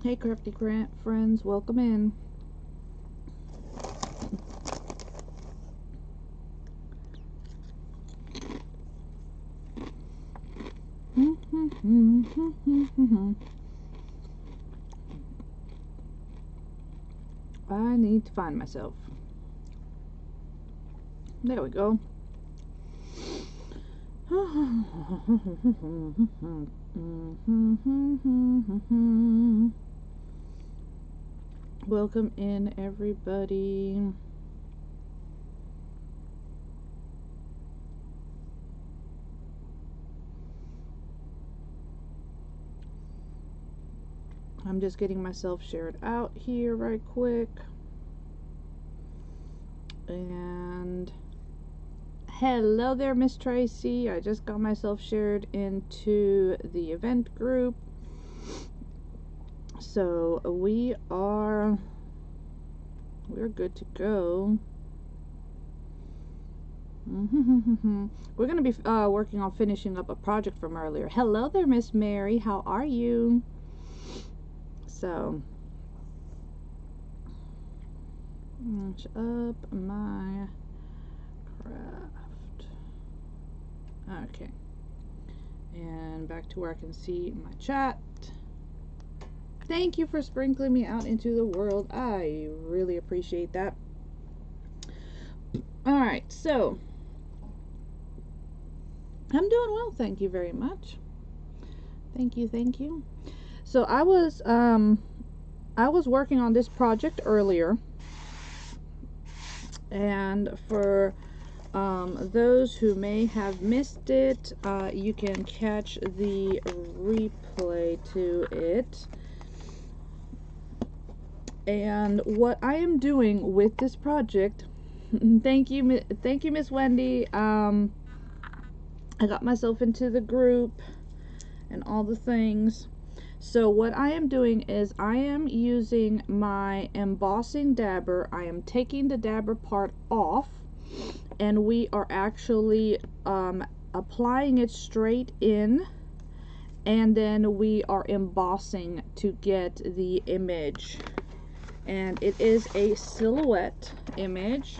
Hey, Crafty friends, welcome in. I need to find myself. There we go. Welcome in, everybody. I'm just getting myself shared out here right quick. And hello there, Miss Tracy. I just got myself shared into the event group. So we're good to go. We're going to be working on finishing up a project from earlier. Hello there, Miss Mary. How are you? So, finish up my craft. Okay. And back to where I can see my chat. Thank you for sprinkling me out into the world. I really appreciate that. Alright, so I'm doing well, thank you very much. Thank you. So I was working on this project earlier, and for those who may have missed it, you can catch the replay to it. And what I am doing with this project, thank you, Miss Wendy. I got myself into the group and all the things. So what I am doing is I am using my embossing dabber. I am taking the dabber part off, and we are actually applying it straight in, and then we are embossing to get the image. And it is a silhouette image.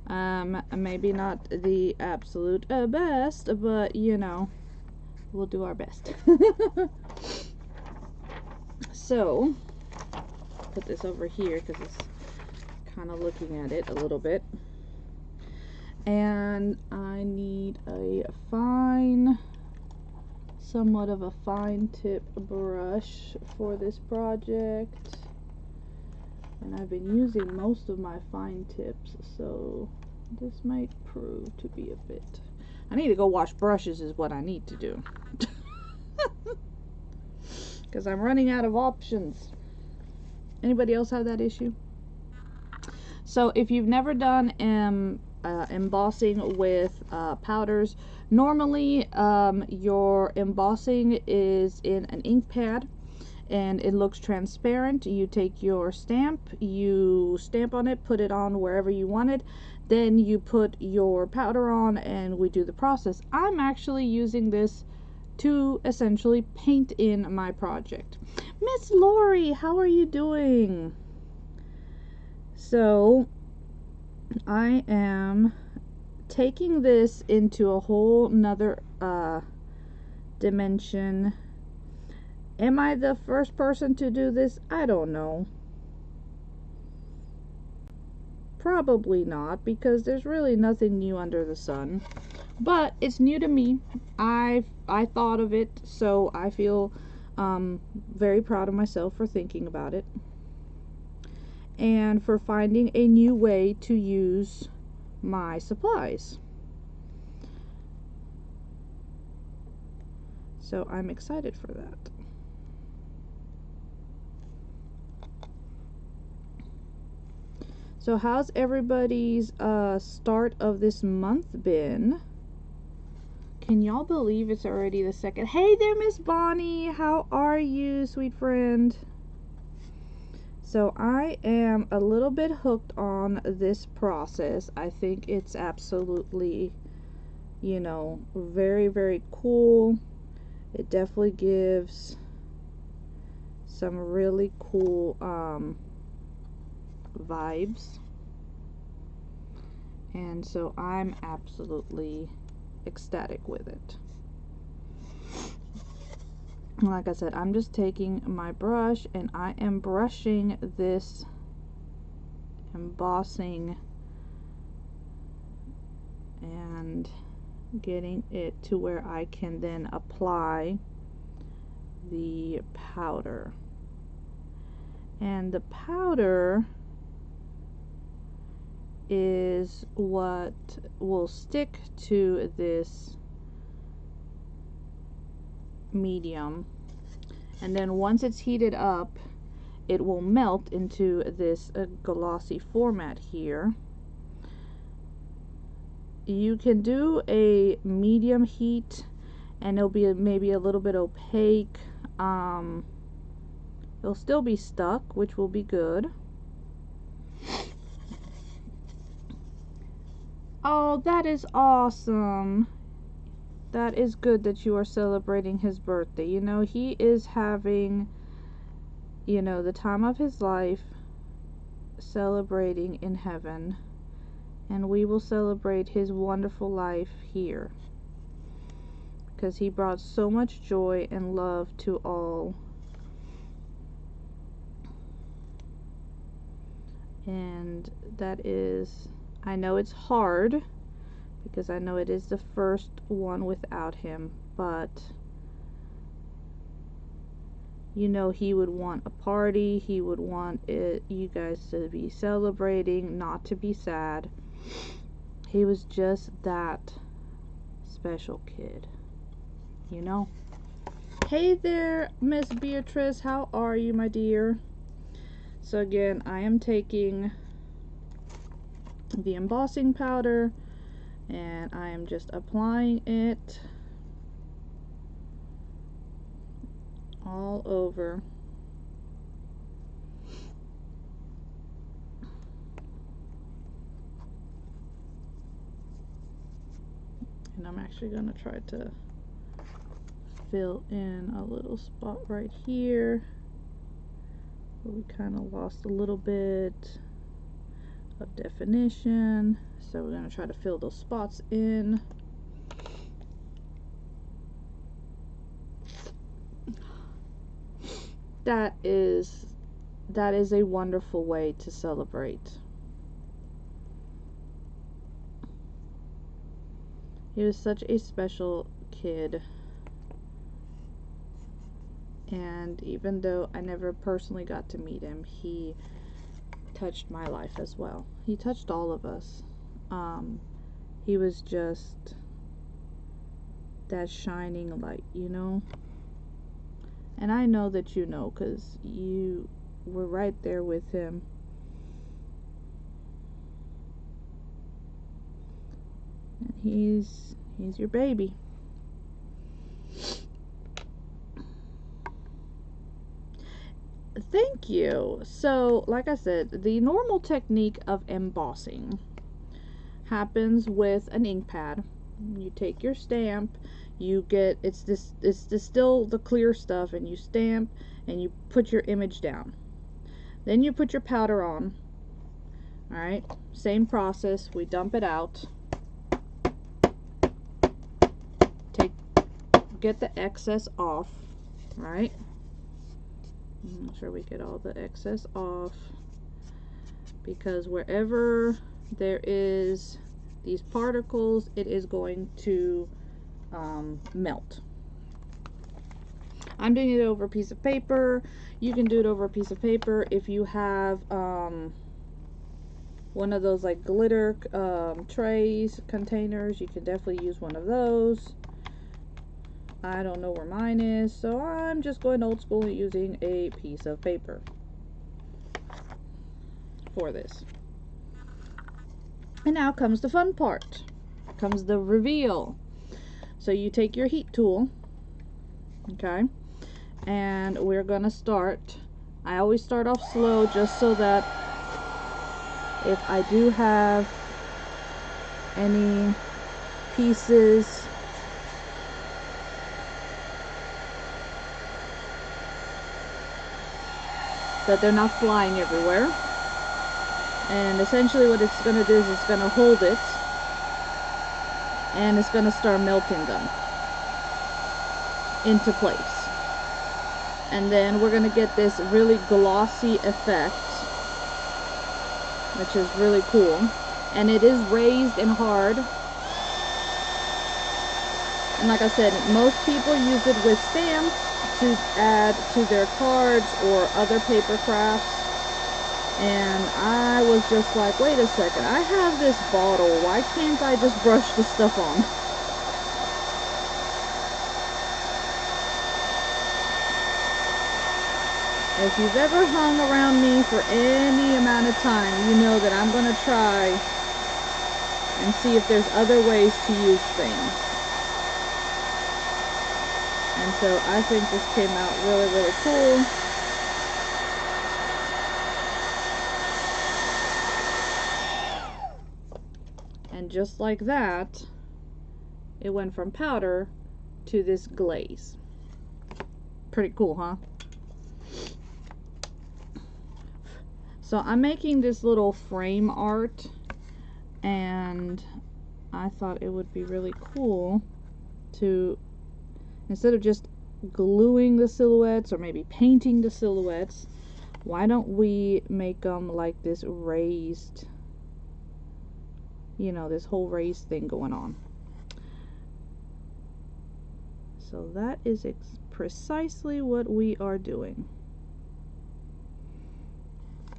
Maybe not the absolute best, but you know, we'll do our best. So, put this over here because it's kind of looking at it a little bit. And I need a somewhat of a fine tip brush for this project. And I've been using most of my fine tips, so this might prove to be a bit. I need to go wash brushes is what I need to do. Because I'm running out of options. Anybody else have that issue? So if you've never done embossing with powders, normally your embossing is in an ink pad and it looks transparent. You take your stamp, you stamp on it, put it on wherever you want it, then you put your powder on and we do the process. I'm actually using this to essentially paint in my project. Miss Lori, how are you doing? So I am taking this into a whole nother dimension. Am I the first person to do this? I don't know. Probably not, because there's really nothing new under the sun. But it's new to me. I thought of it, so I feel very proud of myself for thinking about it. And for finding a new way to use my supplies. So I'm excited for that. So how's everybody's start of this month been? Can y'all believe it's already the 2nd? Hey there, Miss Bonnie. How are you, sweet friend? So I am a little bit hooked on this process. I think it's absolutely, you know, very, very cool. It definitely gives some really cool vibes. And so I'm absolutely ecstatic with it. Like I said, I'm just taking my brush and I am brushing this embossing and getting it to where I can then apply the powder. And the powder is what will stick to this medium, and then once it's heated up, it will melt into this glossy format here. You can do a medium heat and it'll be maybe a little bit opaque. It'll still be stuck, which will be good. Oh, that is awesome. That is good that you are celebrating his birthday. You know, he is having, you know, the time of his life, celebrating in heaven. And we will celebrate his wonderful life here, because he brought so much joy and love to all. And that is, I know it's hard, because I know it is the first one without him, but you know, he would want a party, he would want you guys to be celebrating, not to be sad. He was just that special kid, you know. Hey there, Miss Beatrice, how are you, my dear? So again, I am taking the embossing powder and I am just applying it all over. And I'm actually going to try to fill in a little spot right here where we kind of lost a little bit of definition. So we're going to try to fill those spots in. That is a wonderful way to celebrate. He was such a special kid. And even though I never personally got to meet him, he touched my life as well. He touched all of us. He was just that shining light, you know? And I know that you know, because you were right there with him. And he's your baby. Thank you. So, like I said, the normal technique of embossing happens with an ink pad. You take your stamp, you get, it's still the clear stuff, and you stamp and you put your image down. Then you put your powder on. Alright, same process. We dump it out. Get the excess off. Right? Make sure we get all the excess off, because wherever there is these particles, it is going to melt. I'm doing it over a piece of paper. You can do it over a piece of paper. If you have one of those like glitter trays, containers, you can definitely use one of those. I don't know where mine is, so I'm just going old school using a piece of paper for this. And now comes the fun part. Comes the reveal. So you take your heat tool, okay, and we're gonna start. I always start off slow, just so that if I do have any pieces that they're not flying everywhere. And essentially what it's going to do is it's going to hold it, and it's going to start melting them into place. And then we're going to get this really glossy effect, which is really cool. And it is raised and hard. And like I said, most people use it with stamps to add to their cards or other paper crafts. And I was just like, wait a second, I have this bottle, why can't I just brush the stuff on? If you've ever hung around me for any amount of time, you know that I'm going to try and see if there's other ways to use things. And so I think this came out really, really cool. And just like that, it went from powder to this glaze. Pretty cool, huh? So I'm making this little frame art, and I thought it would be really cool to, instead of just gluing the silhouettes or maybe painting the silhouettes, why don't we make them like this raised, you know, this whole raised thing going on. So that is precisely what we are doing.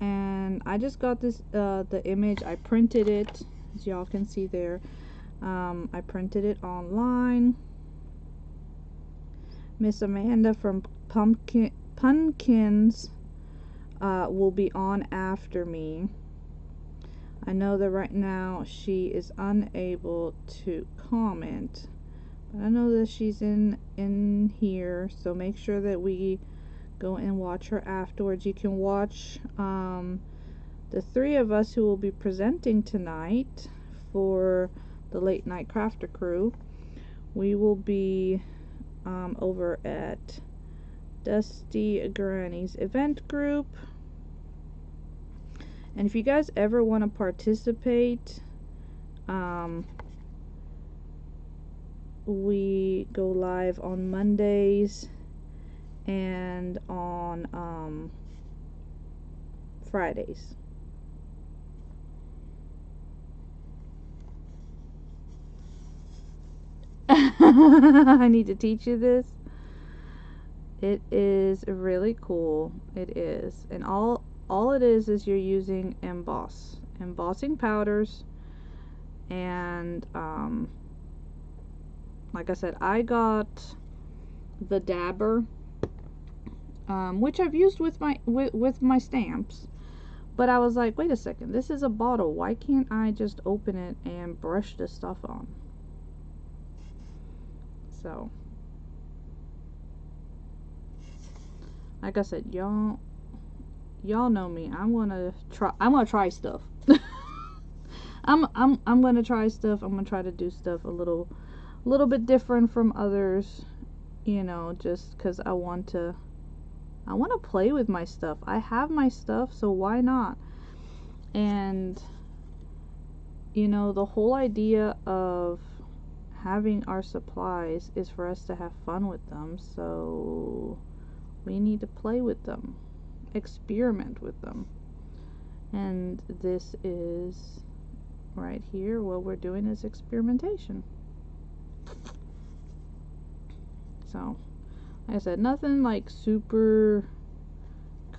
And I just got this, the image, I printed it, as y'all can see there. I printed it online. Miss Amanda from Punkins will be on after me. I know that right now she is unable to comment, but I know that she's in here, so make sure that we go and watch her afterwards. You can watch the three of us who will be presenting tonight for the Late Night Crafter crew. We will be over at Dusty Granny's event group. And if you guys ever want to participate, we go live on Mondays and on Fridays. I need to teach you this. It is really cool. It is. And all it is you're using embossing powders. And like I said, I got the dabber, which I've used with my stamps, but I was like, wait a second, this is a bottle, why can't I just open it and brush the stuff on? So like I said, y'all know me. I'm gonna try stuff. I'm gonna try stuff. I'm gonna try to do stuff a little bit different from others, you know, just because I want to play with my stuff. I have my stuff, so why not? And you know, the whole idea of having our supplies is for us to have fun with them, so we need to play with them, experiment with them. And this is right here, what we're doing is experimentation. So like I said, nothing like super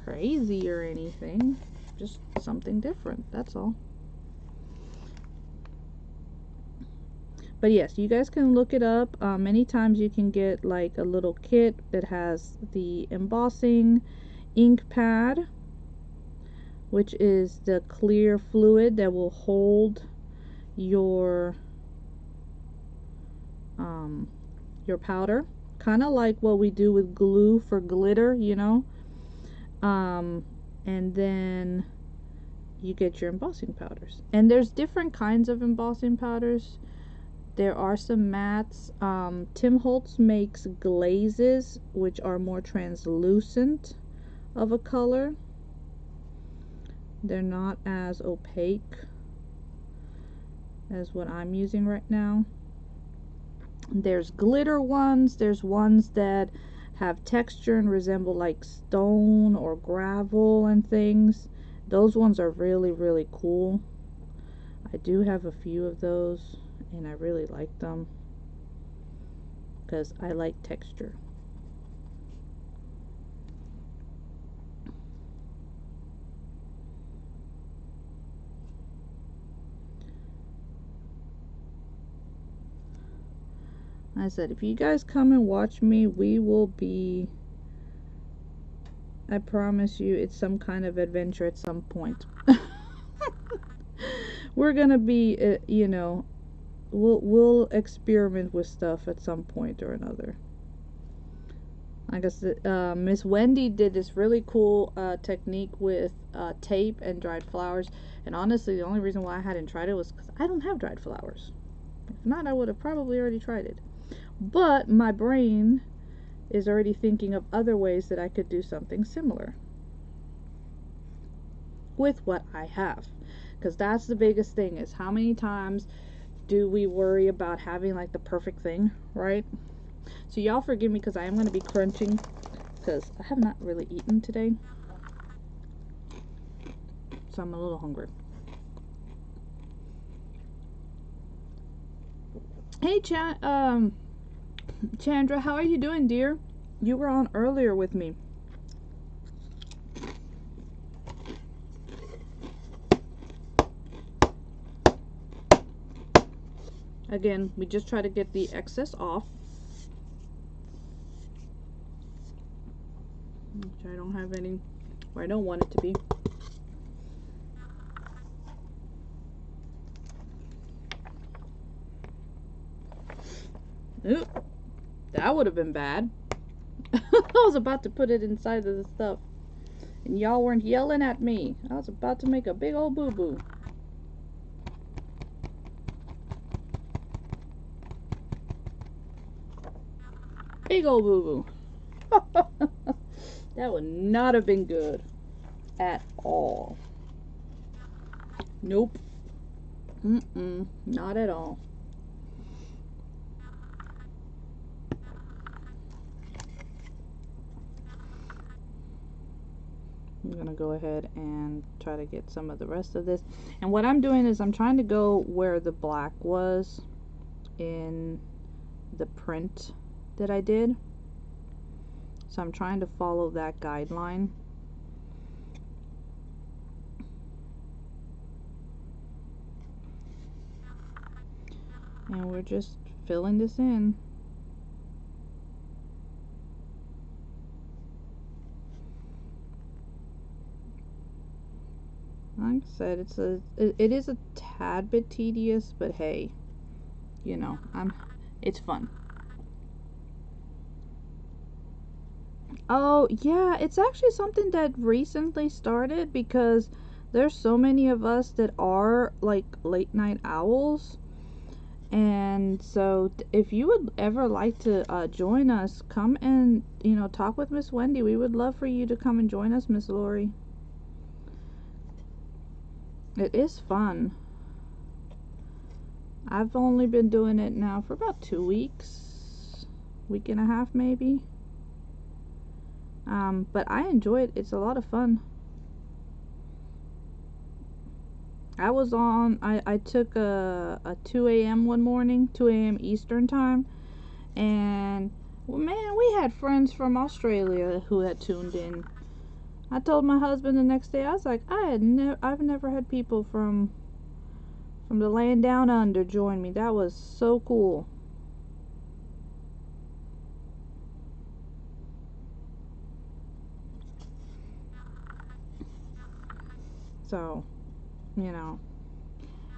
crazy or anything, just something different, that's all. But yes, you guys can look it up. Many times you can get like a little kit that has the embossing ink pad, which is the clear fluid that will hold your powder, kind of like what we do with glue for glitter, you know. And then you get your embossing powders, and there's different kinds of embossing powders. There are some mattes. Tim Holtz makes glazes, which are more translucent of a color. They're not as opaque as what I'm using right now. There's glitter ones, there's ones that have texture and resemble like stone or gravel and things. Those ones are really, really cool. I do have a few of those and I really like them because I like texture. I said, if you guys come and watch me, we will be, I promise you, it's some kind of adventure at some point. We're gonna be, you know, we'll experiment with stuff at some point or another. Like I said, Miss Wendy did this really cool technique with tape and dried flowers. And honestly, the only reason why I hadn't tried it was because I don't have dried flowers. If not, I would have probably already tried it. But my brain is already thinking of other ways that I could do something similar with what I have. Because that's the biggest thing, is how many times do we worry about having like the perfect thing, right? So y'all forgive me because I am going to be crunching because I have not really eaten today. So I'm a little hungry. Hey Chandra, how are you doing, dear? You were on earlier with me. Again, we just try to get the excess off. Which I don't have any, or I don't want it to be. Ooh, that would have been bad. I was about to put it inside of the stuff. And y'all weren't yelling at me. I was about to make a big old boo-boo. Big old boo-boo. That would not have been good. At all. Nope. Not at all. I'm gonna go ahead and try to get some of the rest of this. And what I'm doing is I'm trying to go where the black was in the print that I did. So I'm trying to follow that guideline. And we're just filling this in. Like I said, it is a tad bit tedious, but hey, you know, it's fun. Oh yeah, it's actually something that recently started because there's so many of us that are like late night owls. And so if you would ever like to join us, come and, you know, talk with Miss Wendy. We would love for you to come and join us, Miss Lori. It is fun. I've only been doing it now for about 2 weeks, week and a half maybe. But I enjoy it. It's a lot of fun. I was on, I took a 2 a.m. one morning, 2 a.m. Eastern time, and well, man, we had friends from Australia who had tuned in. I told my husband the next day, I was like, I've never had people from the land down under join me. That was so cool. So, you know,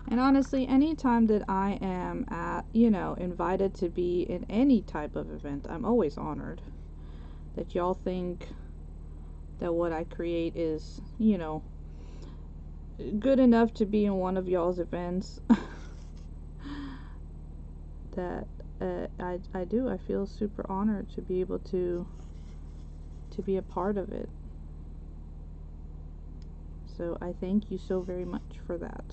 and honestly, anytime that I am at, you know, invited to be in any type of event, I'm always honored that y'all think that what I create is, you know, good enough to be in one of y'all's events. That I do. I feel super honored to be able to be a part of it. So I thank you so very much for that.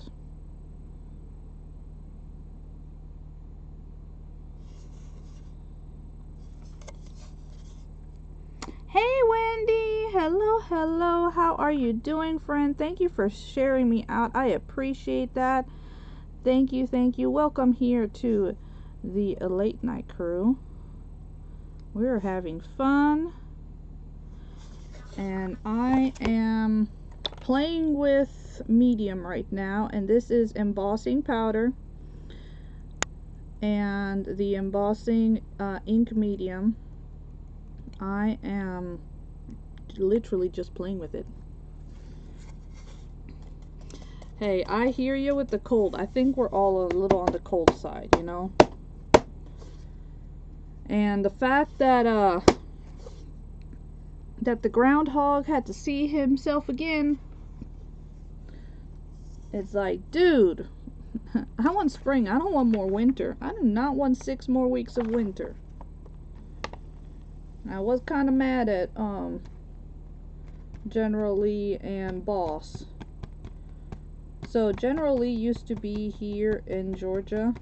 Hey Wendy, hello, hello. How are you doing, friend? Thank you for sharing me out. I appreciate that. Thank you, thank you. Welcome here to the late night crew. We're having fun, and I am playing with medium right now, and this is embossing powder and the embossing ink medium. I am literally just playing with it. Hey, I hear you with the cold. I think we're all a little on the cold side, you know? And the fact that that the groundhog had to see himself again, it's like, dude, I want spring. I don't want more winter. I do not want 6 more weeks of winter. I was kind of mad at General Lee and Boss. So General Lee used to be here in Georgia,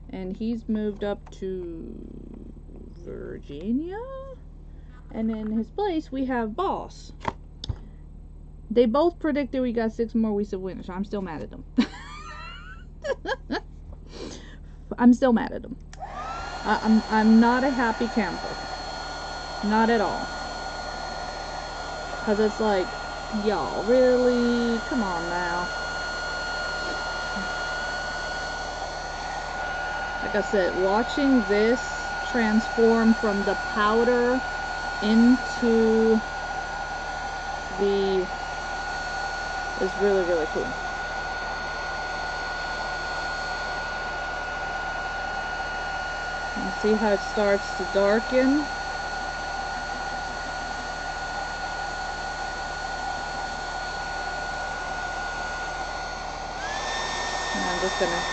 and he's moved up to Virginia, and in his place we have Boss. They both predicted we got 6 more weeks of winter, so I'm still mad at them. I'm still mad at them. I'm not a happy camper. Not at all. Because it's like, y'all, really? Come on now. Like I said, watching this transform from the powder into the is really, really cool. And see how it starts to darken? And I'm just gonna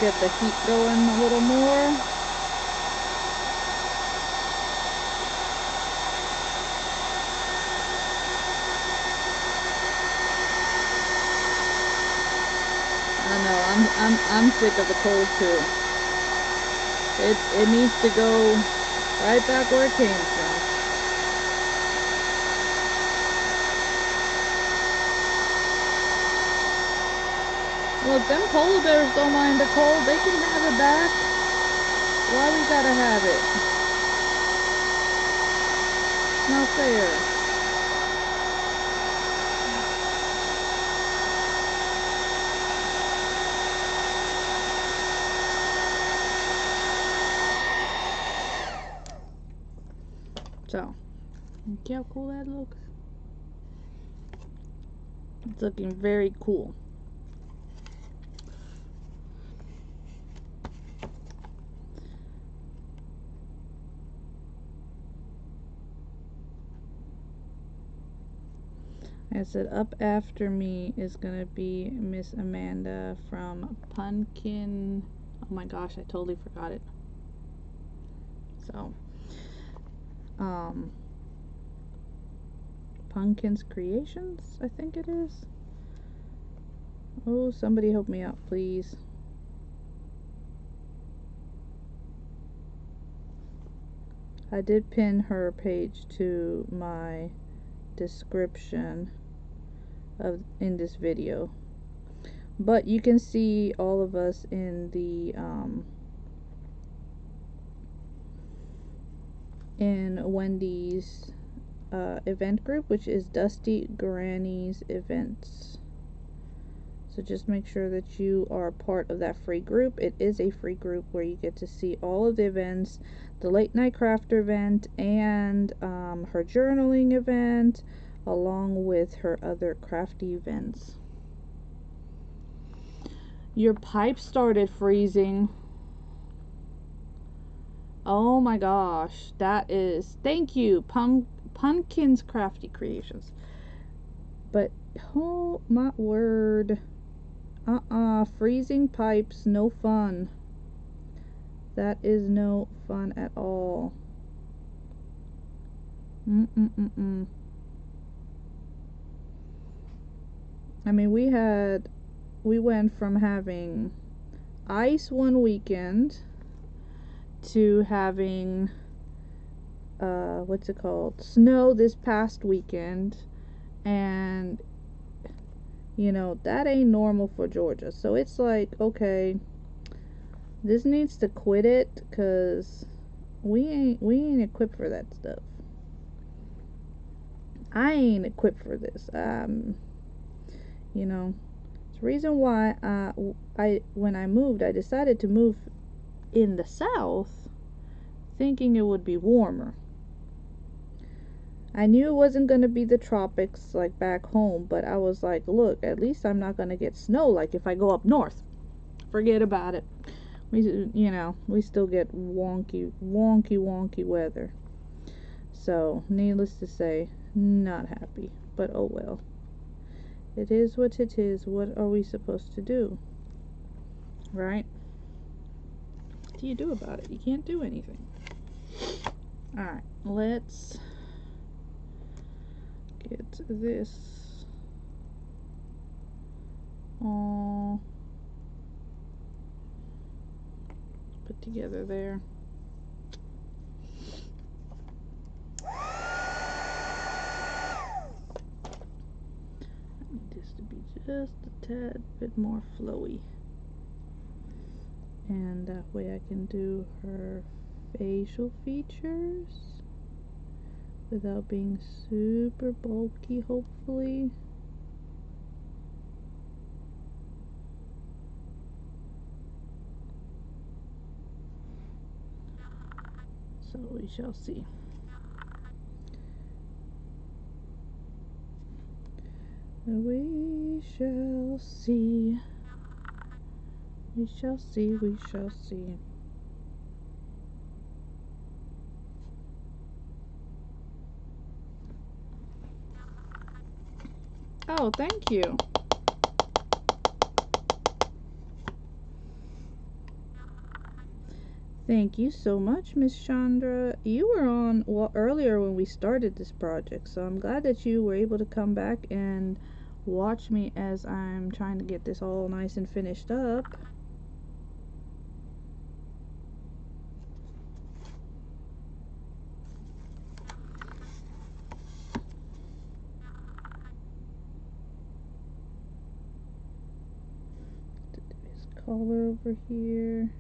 get the heat going a little more. I know, I'm sick of the cold too. It needs to go right back where it came from. Look, them polar bears don't mind the cold. They can have it back. Why we gotta have it? Not fair. So, see how cool that looks? It's looking very cool. I said up after me is gonna be Miss Amanda from Pumpkin. Oh my gosh, I totally forgot it. So, Punkins Creations, I think it is. Oh, somebody help me out, please. I did pin her page to my description in this video, but you can see all of us in the in Wendy's event group, which is Dusty Granny's Events. So just make sure that you are part of that free group. It is a free group where you get to see all of the events, the late night crafter event, and her journaling event, along with her other crafty events. Your pipe started freezing. Oh my gosh, that is, thank you, Punkins Crafty Creations. But oh my word, freezing pipes, no fun. That is no fun at all. I mean, we went from having ice one weekend to having what's it called, snow this past weekend, and you know that ain't normal for Georgia. So it's like, okay, this needs to quit it, cause we ain't equipped for that stuff. I ain't equipped for this. You know, it's the reason why I when I moved, I decided to move in the south, thinking it would be warmer. I knew it wasn't going to be the tropics like back home, but I was like, look, at least I'm not going to get snow like if I go up north. Forget about it. We still get wonky weather. So, needless to say, not happy. But oh well. It is what it is. What are we supposed to do? Right? What do you do about it? You can't do anything. Alright, let's get this all put together there. I need this to be just a tad bit more flowy, and that way I can do her facial features without being super bulky, hopefully. So we shall see. We shall see. We shall see. We shall see. Oh, thank you. Thank you so much, Miss Chandra. You were on earlier when we started this project, so I'm glad that you were able to come back and watch me as I'm trying to get this all nice and finished up. This collar over here.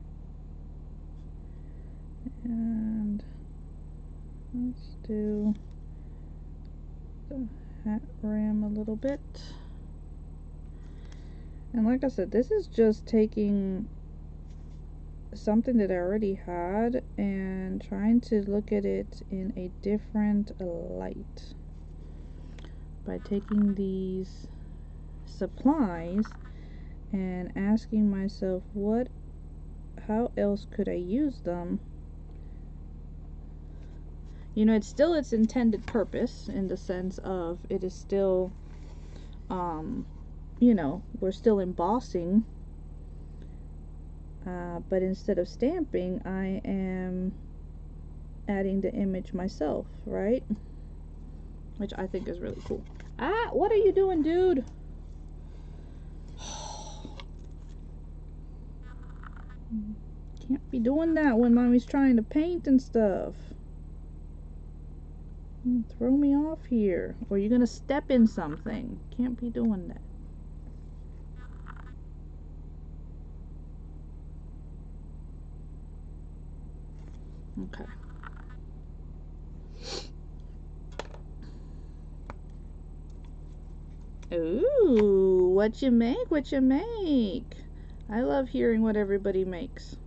And let's do the hat rim a little bit. And like I said, this is just taking something that I already had and trying to look at it in a different light by taking these supplies and asking myself, how else could I use them? You know, it's still its intended purpose, in the sense of it is still you know, we're still embossing, but instead of stamping, I am adding the image myself, right? Which I think is really cool. What are you doing, dude? Can't be doing that when mommy's trying to paint and stuff. Throw me off here, or you're gonna step in something. Can't be doing that. Okay. Ooh, what you make? What you make? I love hearing what everybody makes.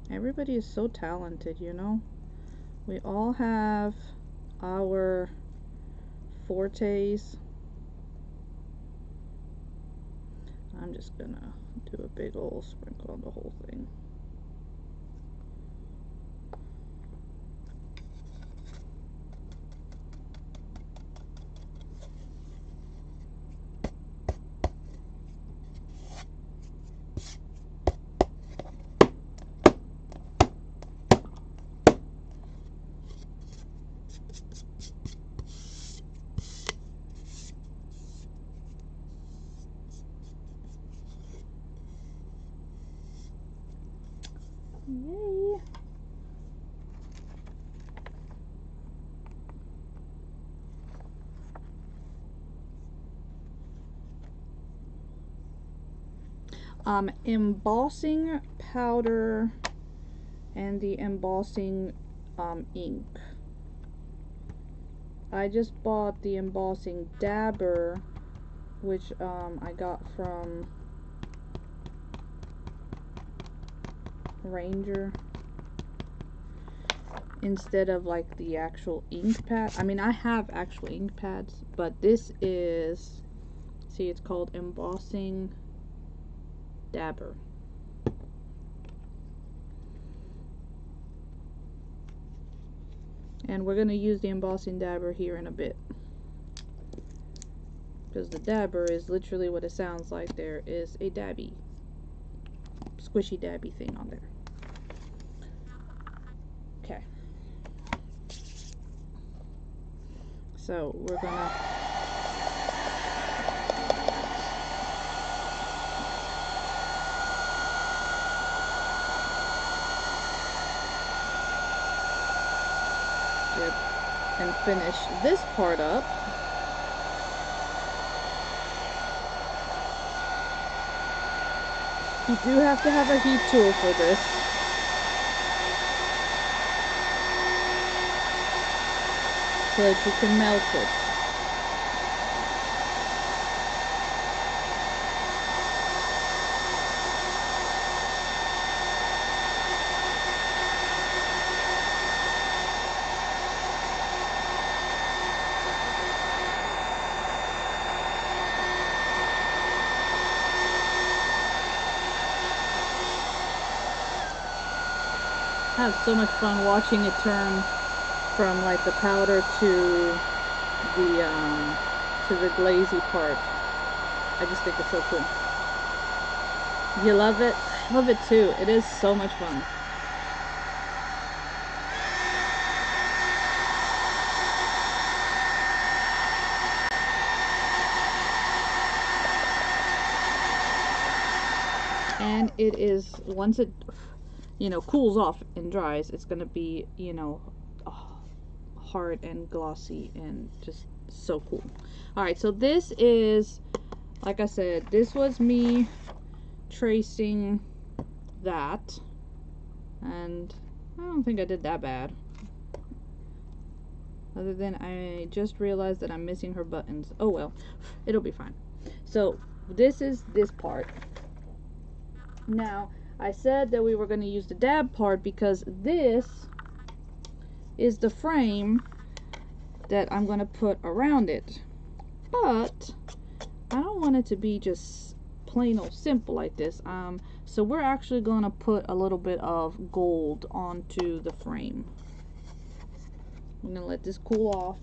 Everybody is so talented, you know? We all have our fortes. I'm just gonna do a big old sprinkle on the whole thing. embossing powder and the embossing ink. I just bought the embossing dabber, which I got from Ranger, instead of like the actual ink pad. I mean, I have actual ink pads, but this is, see, it's called embossing dabber. And we're going to use the embossing dabber here in a bit, because the dabber is literally what it sounds like. There is a dabby, squishy dabby thing on there. Okay. So we're gonna and finish this part up. You do have to have a heat tool for this. So that you can melt it. I have so much fun watching it turn from like the powder to the glazy part. I just think it's so cool. You love it? I love it too. It is so much fun. And it is, once it, you know, cools off and dries, it's gonna be, you know, hard and glossy and just so cool. Alright, so this is, like I said, this was me tracing that, and I don't think I did that bad, other than I just realized that I'm missing her buttons. Oh well, it'll be fine. So this is this part. Now I said that we were going to use the dab part because this is the frame that I'm going to put around it, but I don't want it to be just plain old simple like this. So we're actually going to put a little bit of gold onto the frame. I'm going to let this cool off.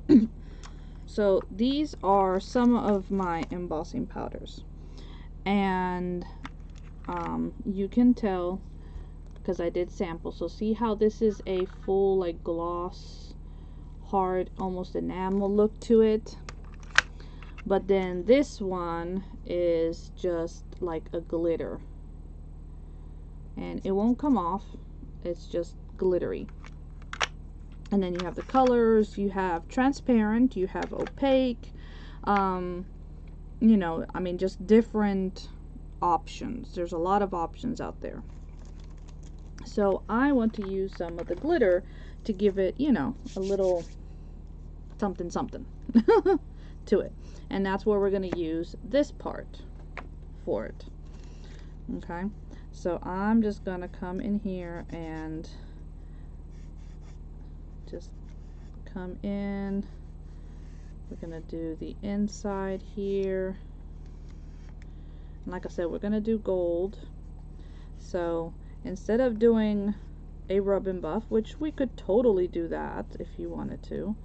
And so these are some of my embossing powders, and you can tell because I did sample. So see how this is a full like gloss, hard, almost enamel look to it, but then this one is just like a glitter, and it won't come off. It's just glittery. And then you have the colors, you have transparent, you have opaque, you know, I mean, just different options. There's a lot of options out there. So I want to use some of the glitter to give it, you know, a little something something to it. And that's where we're going to use this part for it. Okay, so I'm just going to come in here and just come in. We're gonna do the inside here, and like I said, we're gonna do gold. So instead of doing a rub and buff, which we could totally do that if you wanted to,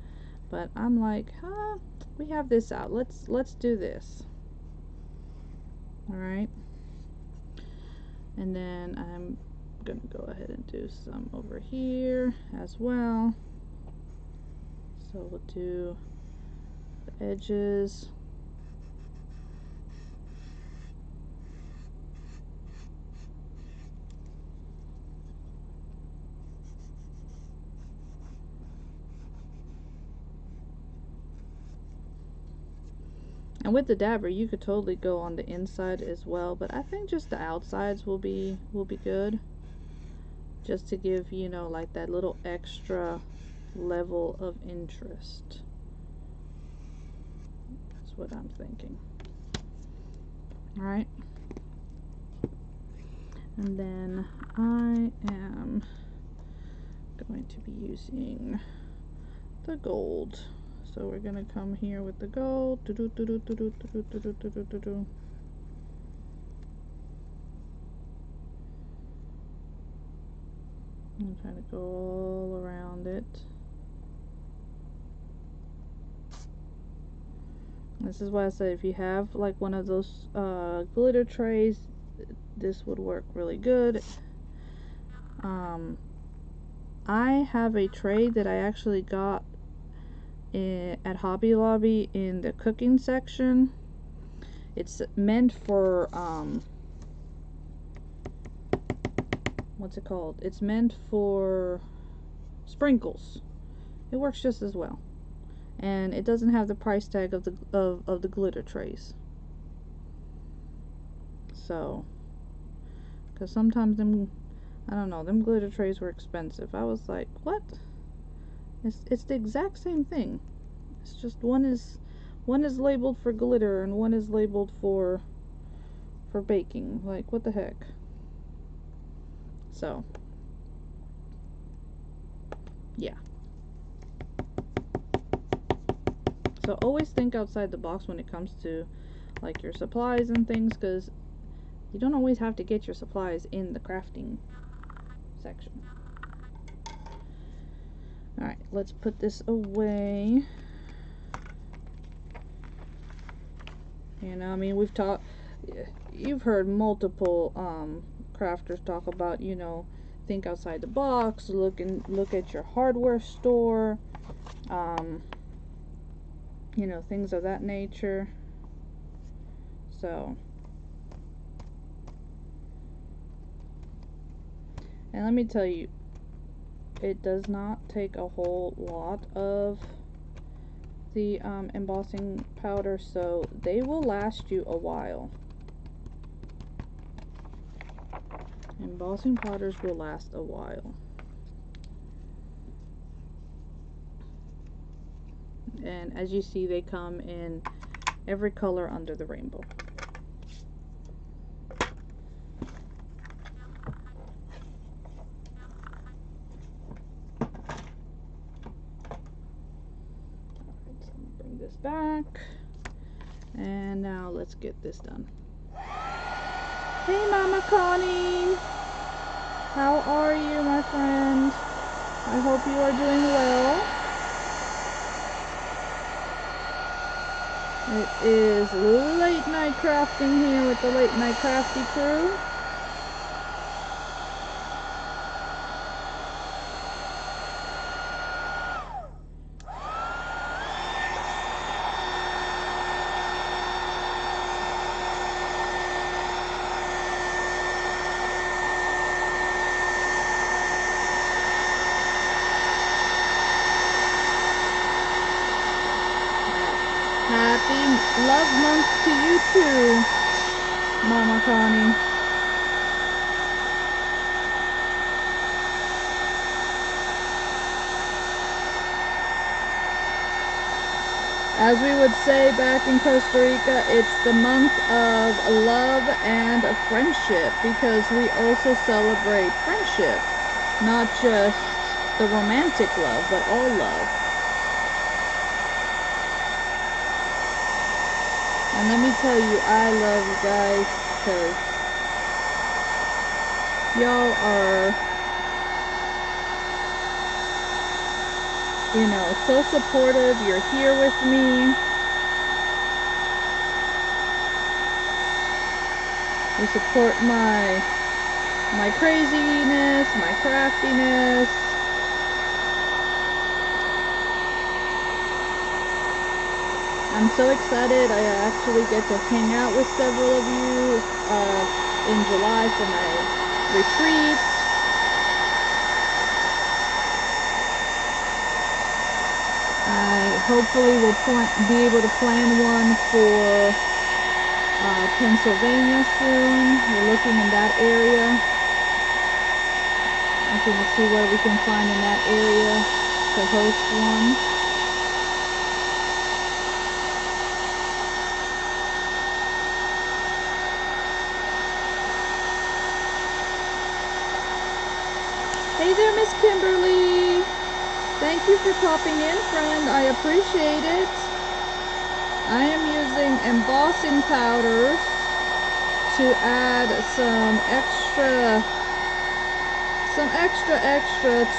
but I'm like, we have this out, let's do this. All right, and then I'm gonna go ahead and do some over here as well. So we'll do the edges. And with the dabber, you could totally go on the inside as well, but I think just the outsides will be good. Just to give, you know, like that little extra level of interest. That's what I'm thinking. Alright. And then I am going to be using the gold. So we're gonna come here with the gold. I'm trying to go all around it. This is why I said if you have like one of those glitter trays, this would work really good. I have a tray that I actually got at Hobby Lobby in the cooking section. It's meant for what's it called? It's meant for sprinkles. It works just as well, and it doesn't have the price tag of the glitter trays. So, because sometimes them, I don't know, them glitter trays were expensive. I was like, what? It's the exact same thing. It's just one is labeled for glitter and one is labeled for baking. Like, what the heck? So, yeah. So always think outside the box when it comes to like your supplies and things, because you don't always have to get your supplies in the crafting section. Alright, let's put this away. You know, I mean, you've heard multiple crafters talk about, you know, think outside the box, look at your hardware store, you know, things of that nature. So, and let me tell you, it does not take a whole lot of the embossing powder, so they will last you a while. Embossing powders will last a while. And as you see, they come in every color under the rainbow. Alright, so I'm gonna bring this back. And now let's get this done. Hey Mama Connie! How are you, my friend? I hope you are doing well. It is late night crafting here with the Late Night Crafty crew. Happy Love Month to you too, Mama Connie. As we would say back in Costa Rica, it's the month of love and friendship, because we also celebrate friendship, not just the romantic love, but all love. And let me tell you, I love you guys, because y'all are, you know, so supportive. You're here with me. You support my craziness, my craftiness. I'm so excited. I actually get to hang out with several of you in July for my retreat. I hopefully we'll be able to plan one for Pennsylvania soon. We're looking in that area. Looking to see what we can find in that area to host one. Hey there, Miss Kimberly. Thank you for popping in, friend. I appreciate it. I am using embossing powders to add some extra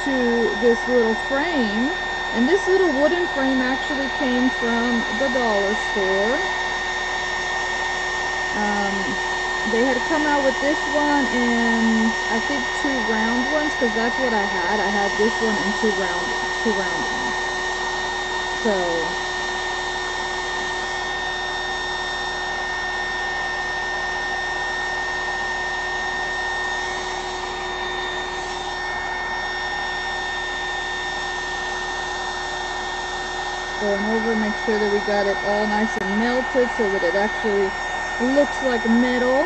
to this little frame. And this little wooden frame actually came from the dollar store. They had come out with this one and I think 2 round ones, because that's what I had. I had this one and 2 round ones. So going over, make sure that we got it all nice and melted so that it actually looks like metal,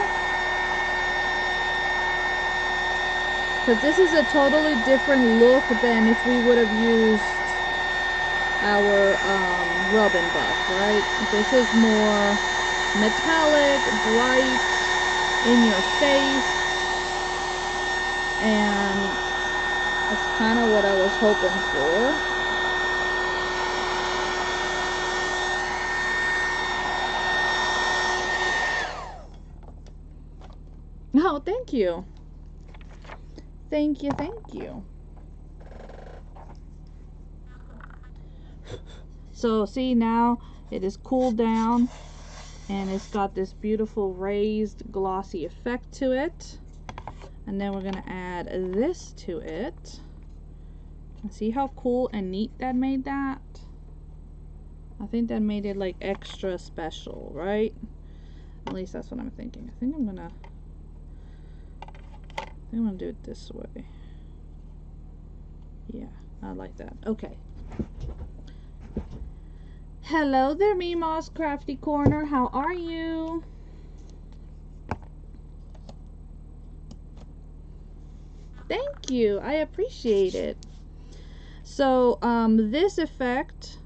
because this is a totally different look than if we would have used our rub and buff, right? This is more metallic, bright, in your face, and that's kind of what I was hoping for. Oh, thank you. Thank you, thank you. So, see, now it is cooled down and it's got this beautiful raised glossy effect to it. And then we're going to add this to it. See how cool and neat that made that? I think that made it like extra special, right? At least that's what I'm thinking. I think I'm going to do it this way. Yeah, I like that. Okay. Hello there, Mima's Crafty Corner. How are you? Thank you. I appreciate it. So, this effect,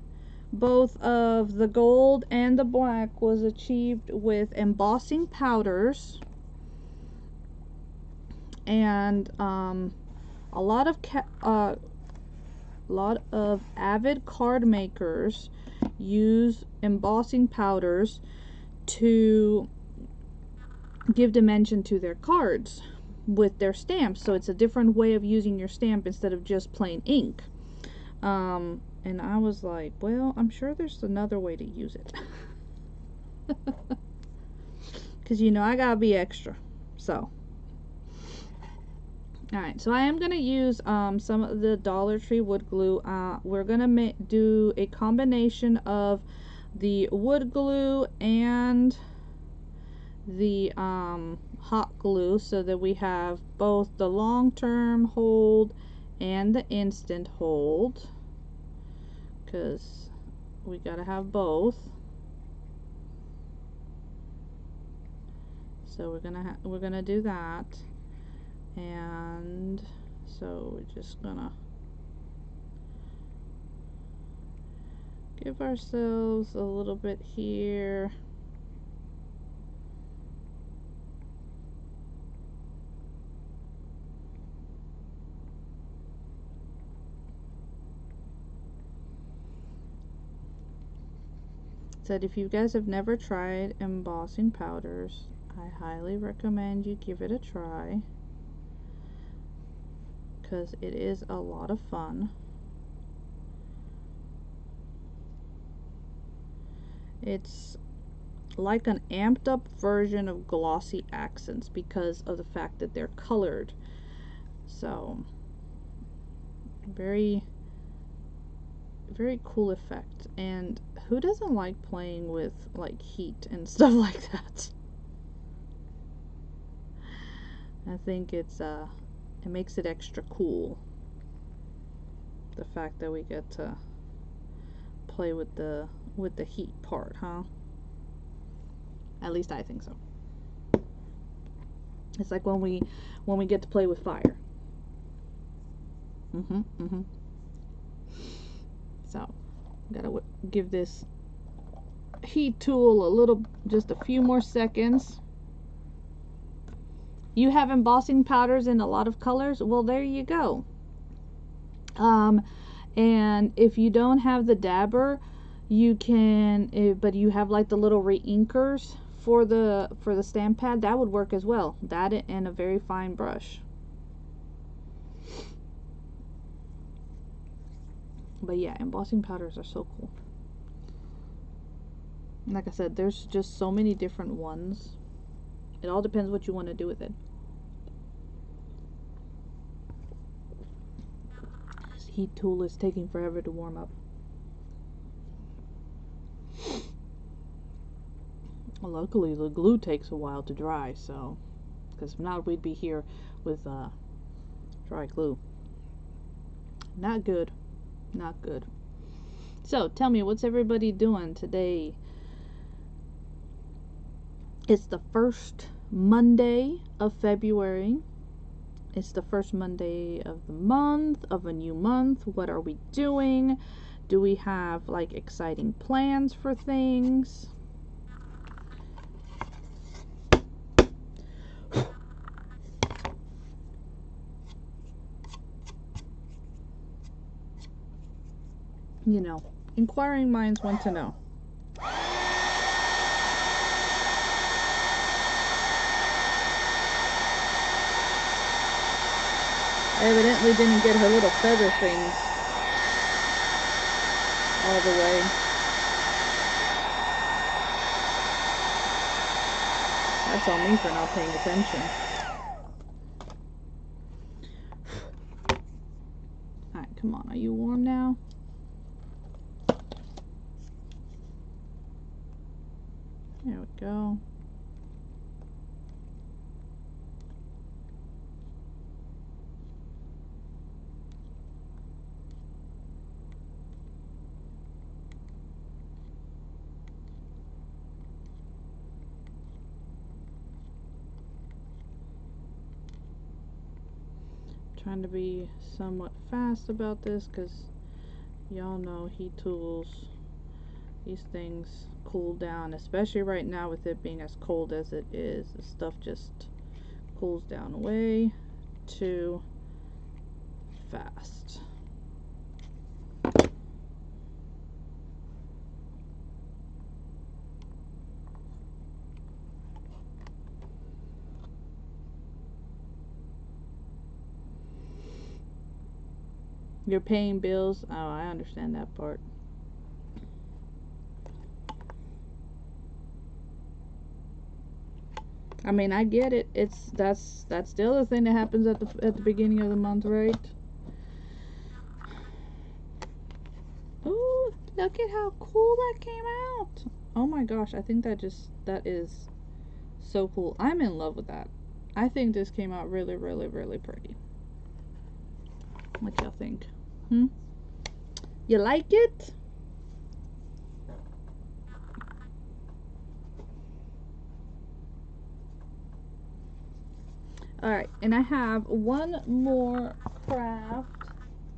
both of the gold and the black, was achieved with embossing powders. And a lot of avid card makers use embossing powders to give dimension to their cards with their stamps. So it's a different way of using your stamp instead of just plain ink. And I was like, well, I'm sure there's another way to use it. Because, you know, I gotta be extra. So alright, so I am going to use some of the Dollar Tree wood glue. We're going to do a combination of the wood glue and the hot glue so that we have both the long-term hold and the instant hold, because we got to have both. So we're gonna do that. And so we're just gonna give ourselves a little bit here. Said if you guys have never tried embossing powders, I highly recommend you give it a try, because it is a lot of fun. It's like an amped up version of glossy accents because of the fact that they're colored. So very, very cool effect. And who doesn't like playing with like heat and stuff like that? I think it makes it extra cool, the fact that we get to play with the heat part, huh? At least I think so. It's like when we get to play with fire. So, gotta give this heat tool just a few more seconds. You have embossing powders in a lot of colors? Well, there you go. And if you don't have the dabber, you can, but you have like the little re-inkers for the stamp pad, that would work as well. That and a very fine brush. But yeah, embossing powders are so cool. Like I said, there's just so many different ones. It all depends what you want to do with it. This heat tool is taking forever to warm up. Well, luckily the glue takes a while to dry, so, because if not, we'd be here with dry glue. Not good. Not good. So, tell me, what's everybody doing today? It's the first Monday of February. It's the first Monday of the month, of a new month. What are we doing? Do we have, like, exciting plans for things? You know, inquiring minds want to know. I evidently didn't get her little feather things all the way. That's on me for not paying attention. Alright, come on. Are you warm now? There we go. Trying to be somewhat fast about this because y'all know heat tools, these things cool down, especially right now with it being as cold as it is. The stuff just cools down way too fast. You're paying bills? Oh, I understand that part. I mean, I get it. That's the other thing that happens at the beginning of the month, right? Ooh, look at how cool that came out. Oh my gosh, I think that is so cool. I'm in love with that. I think this came out really, really, really pretty. What y'all think? You like it? Alright, and I have one more craft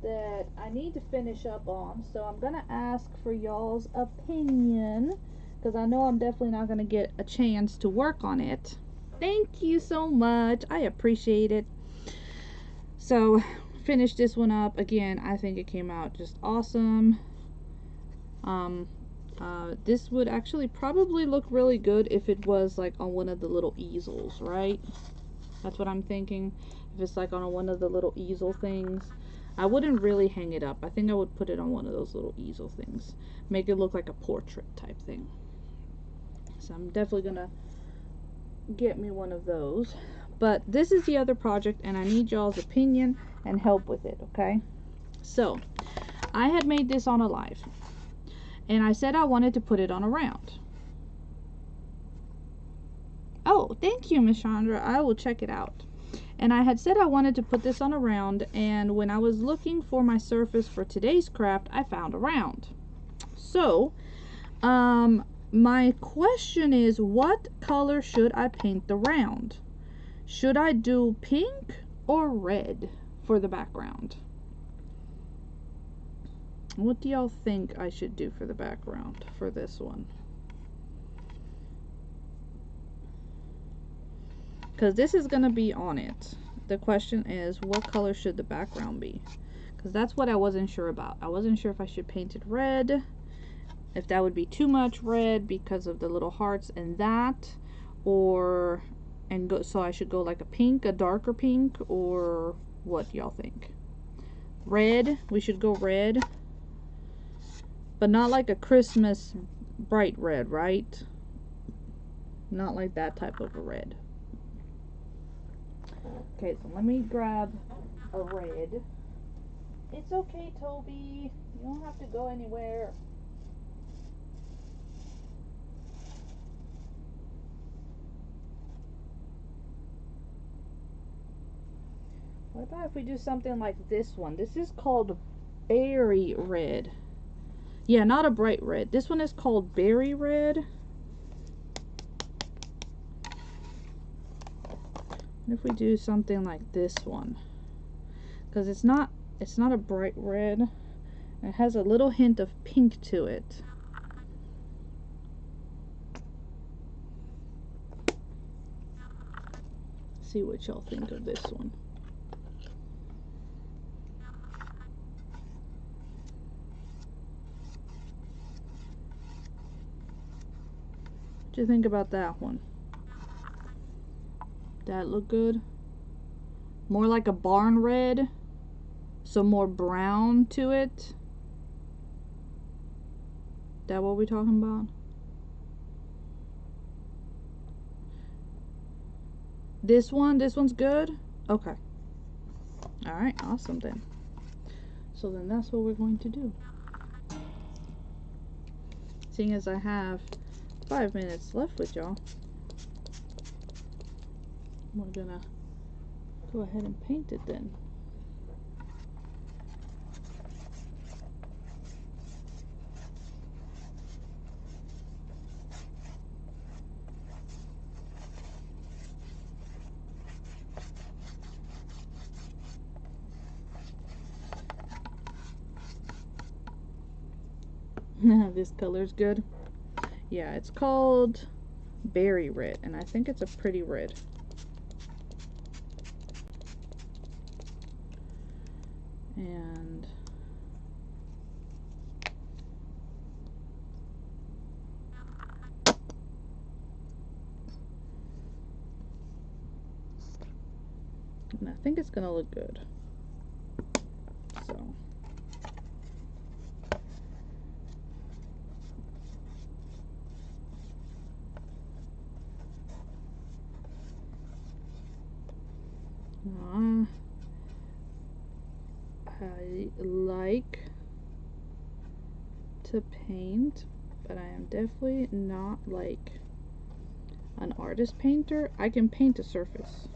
that I need to finish up on, so I'm gonna ask for y'all's opinion because I know I'm definitely not gonna get a chance to work on it. Thank you so much. I appreciate it. So, finish this one up. Again, I think it came out just awesome. This would actually probably look really good if it was like on one of the little easels, right? That's what I'm thinking. If it's like on one of the little easel things. I wouldn't really hang it up. I think I would put it on one of those little easel things. Make it look like a portrait type thing. So I'm definitely gonna get me one of those. But this is the other project and I need y'all's opinion and help with it, okay? So, I had made this on a live. And I said I wanted to put it on a round. Oh, thank you, Miss Chandra. I will check it out. And I had said I wanted to put this on a round, and when I was looking for my surface for today's craft, I found a round. So, my question is, what color should I paint the round? Should I do pink or red for the background? What do y'all think I should do for the background for this one? Because this is going to be on it. The question is, what color should the background be? Because that's what I wasn't sure about. I wasn't sure if I should paint it red, if that would be too much red because of the little hearts and that, or so I should go like a pink, a darker pink, or what y'all think? Red, we should go red, but not like a Christmas bright red, right? Not like that type of a red. Okay, so let me grab a red. It's okay, Toby. You don't have to go anywhere. What about if we do something like this one? This is called berry red. Yeah, not a bright red. This one is called berry red. What if we do something like this one? Because it's not a bright red. It has a little hint of pink to it. See what y'all think of this one. What do you think about that one? That look good? More like a barn red, so more brown to it. That what we talking about? This one's good? Okay. Alright, awesome then. So then that's what we're going to do. Seeing as I have 5 minutes left with y'all, we're gonna go ahead and paint it then. This color's good. Yeah, it's called berry red, and I think it's a pretty red. And I think it's gonna look good. So I like to paint, but I am definitely not like an artist painter. I can paint a surface,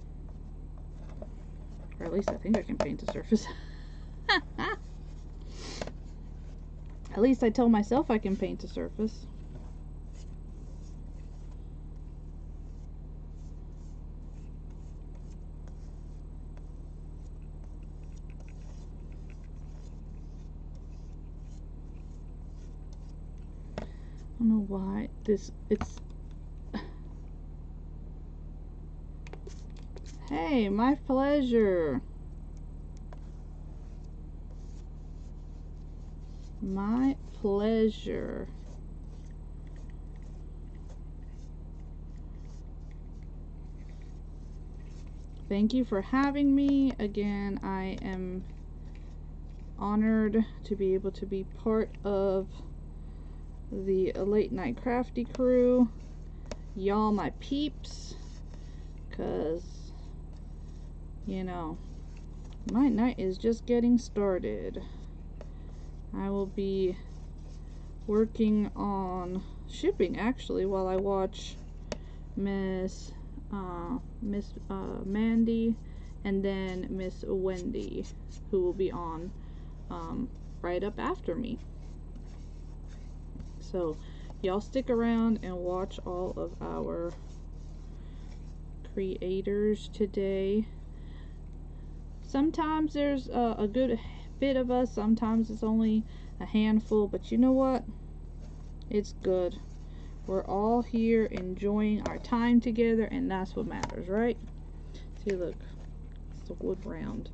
or at least I think I can paint a surface. At least I tell myself I can paint a surface. I don't know why it's hey, my pleasure. My pleasure. Thank you for having me. Again, I am honored to be able to be part of the late night crafty crew. Y'all my peeps, cause you know my night is just getting started. I will be working on shipping actually while I watch Miss Mandy and then Miss Wendy, who will be on right up after me. So y'all stick around and watch all of our creators today. Sometimes there's a good bit of us, sometimes it's only a handful, but you know what? It's good. We're all here enjoying our time together, and that's what matters, right? See, look, it's a wood round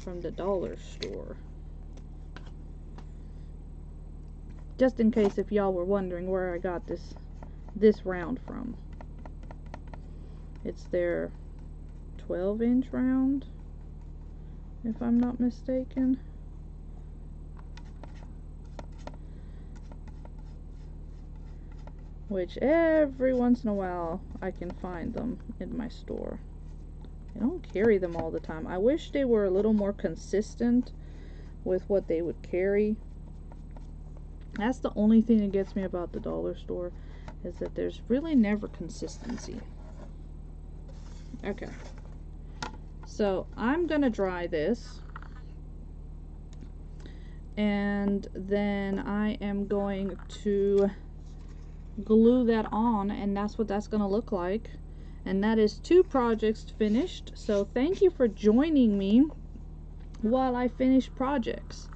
from the dollar store. Just in case if y'all were wondering where I got this round from. It's their 12-inch round, if I'm not mistaken. Which every once in a while I can find them in my store. I don't carry them all the time. I wish they were a little more consistent with what they would carry. That's the only thing that gets me about the dollar store, is that there's really never consistency. Okay. So I'm gonna dry this, and then I am going to glue that on, and that's what that's gonna look like. And that is 2 projects finished. So thank you for joining me while I finish projects.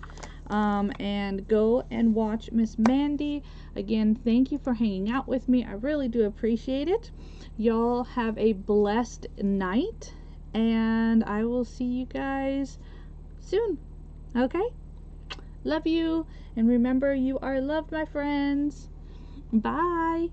And go and watch Miss Mandy. Again, thank you for hanging out with me. I really do appreciate it. Y'all have a blessed night, and I will see you guys soon. Okay? Love you, and remember, you are loved, my friends. Bye.